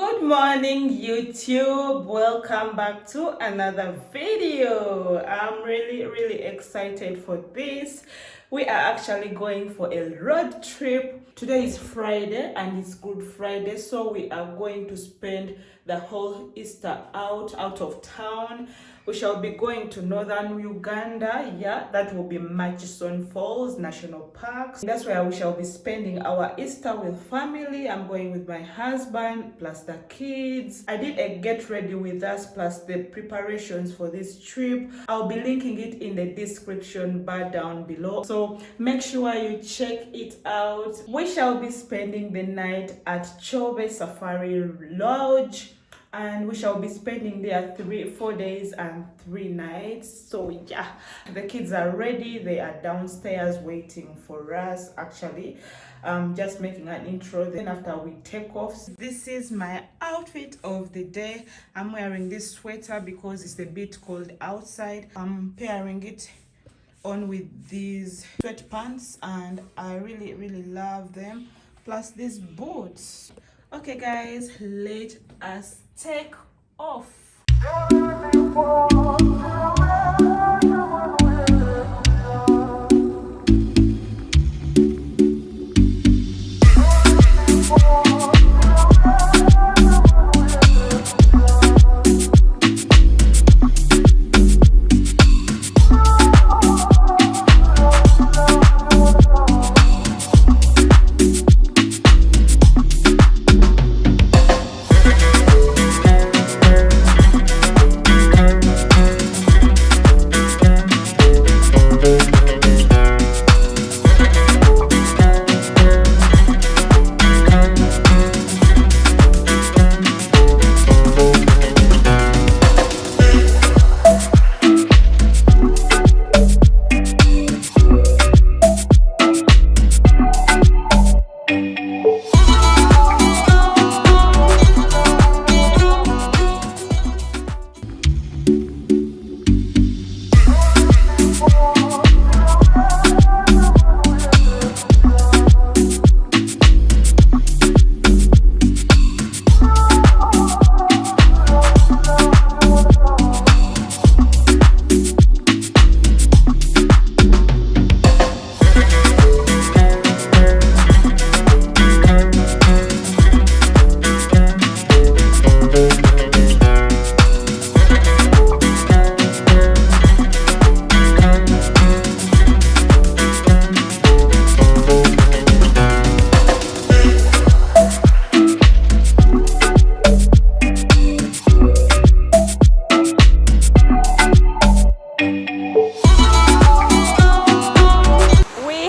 Good morning, YouTube. Welcome back to another video. I'm really excited for this. We are actually going for a road trip. Today is Friday and it's Good Friday, so we are going to spend the whole Easter out of town. We shall be going to northern Uganda. Yeah, that will be Murchison Falls National Park. That's where we shall be spending our Easter with family. I'm going with my husband plus the kids. I did a get ready with us plus the preparations for this trip. I'll be linking it in the description bar down below, so make sure you check it out. We shall be spending the night at Chobe Safari Lodge, and we shall be spending there 4 days and 3 nights. So yeah, the kids are ready. They are downstairs waiting for us. Actually, just making an intro, then after we take off. This is my outfit of the day. I'm wearing this sweater because it's a bit cold outside. I'm pairing it on with these sweatpants and I really love them, plus these boots. Okay guys, let us take off.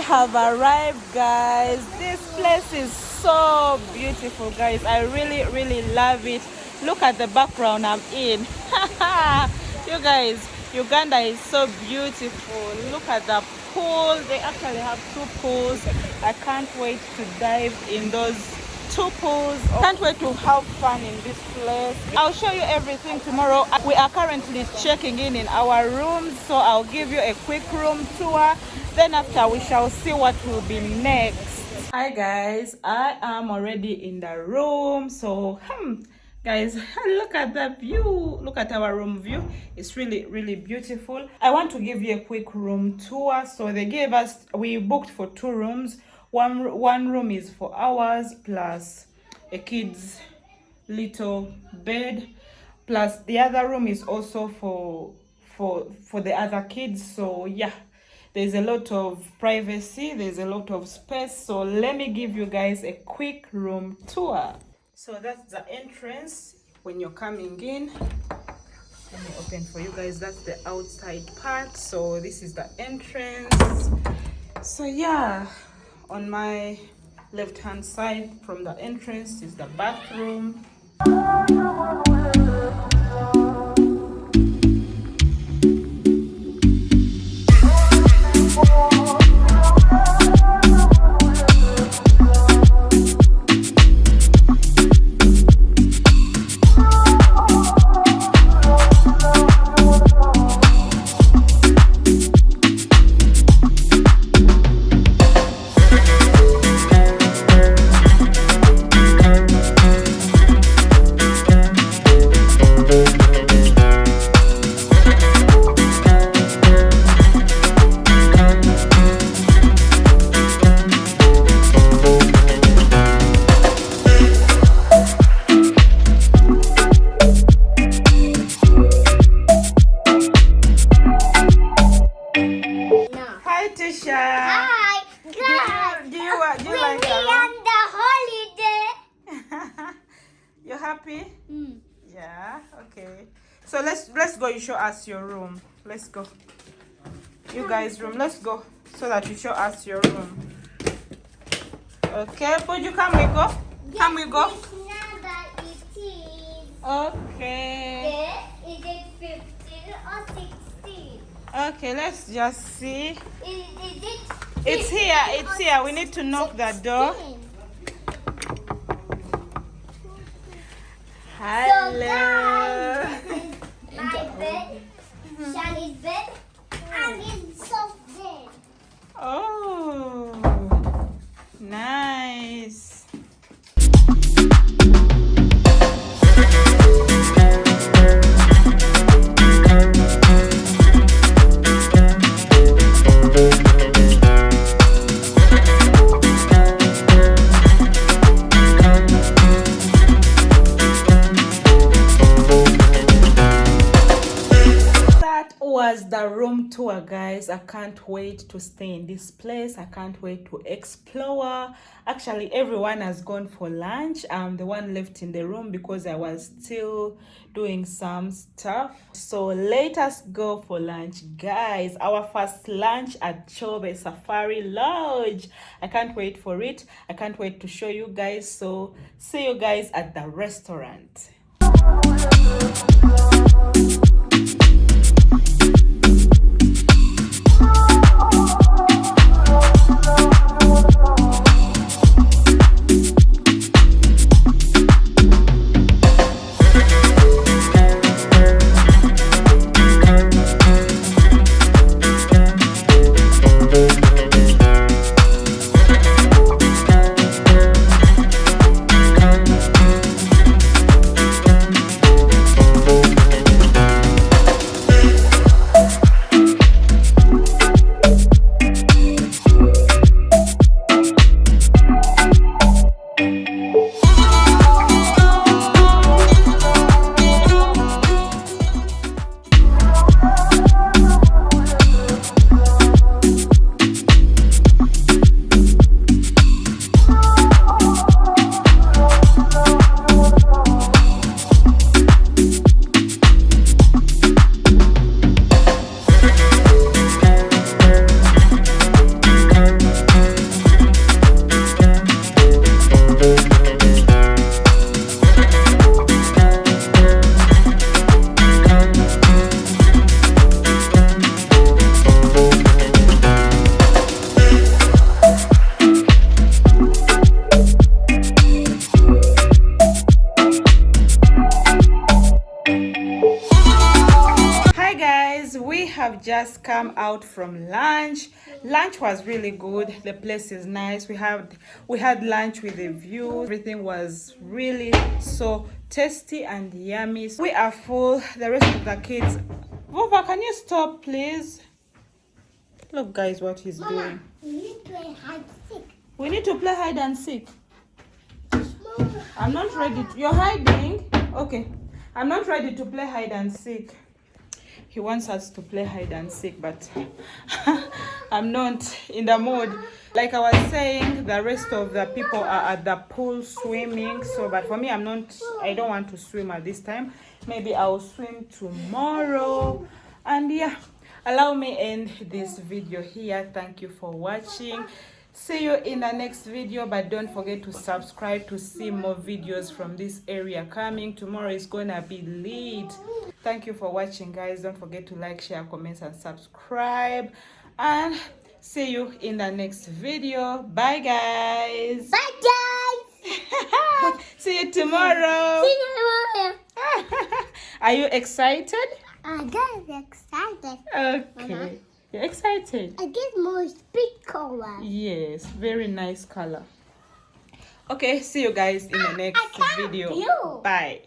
Have arrived, guys. This place is so beautiful, guys. I really love it. Look at the background I'm in. You guys, Uganda is so beautiful. Look at the pool. They actually have 2 pools. I can't wait to dive in those 2 pools. Can't wait to have fun in this place. I'll show you everything tomorrow. We are currently checking in our rooms, so I'll give you a quick room tour. Then after, we shall see what will be next. Hi guys, I am already in the room. So guys, look at the view. Look at our room view. It's really beautiful. I want to give you a quick room tour. So they gave us, we booked for 2 rooms. One room is for ours plus a kid's little bed, plus the other room is also for the other kids. So yeah, there's a lot of privacy, there's a lot of space. So let me give you guys a quick room tour. So that's the entrance when you're coming in. Let me open for you guys. That's the outside part. So this is the entrance. So yeah, on my left hand side from the entrance is the bathroom. happy? Yeah, okay. So let's go. You show us your room. Let's go. You guys' room. Let's go so that you show us your room. Okay, would you come we go? Come we go. Okay. Yes, is it 15 or 16? Okay, let's just see. Is it? It's here. It's here. We need to knock the door. Hello. So guys, this is my bed, Shani's bed, and it's soft bed. Oh, nice. Was the room tour, guys. I can't wait to stay in this place. I can't wait to explore. Actually, everyone has gone for lunch. I'm the one left in the room because I was still doing some stuff. So let us go for lunch, guys. Our first lunch at Chobe Safari Lodge. I can't wait for it. I can't wait to show you guys. So see you guys at the restaurant. Have just come out from lunch. Lunch was really good. The place is nice. We had lunch with a view. Everything was really so tasty and yummy. We are full. The rest of the kids, Vova, can you stop please? Look guys what he's doing. We need to play hide and seek. We need to play hide and seek. I'm not ready. You're hiding? Okay. I'm not ready to play hide and seek. He wants us to play hide and seek, but I'm not in the mood. Like I was saying, the rest of the people are at the pool swimming. So, but for me, I don't want to swim at this time. Maybe I'll swim tomorrow. And yeah, allow me end this video here. Thank you for watching. See you in the next video, but don't forget to subscribe to see more videos from this area coming. Tomorrow is gonna be lit. Thank you for watching, guys. Don't forget to like, share, comment, and subscribe. And see you in the next video. Bye, guys. Bye, guys. See you tomorrow. See you tomorrow. Are you excited? I get excited. Okay. Mama. You're excited? I get more speed color. Yes, very nice color. Okay, see you guys in the next video. Bye.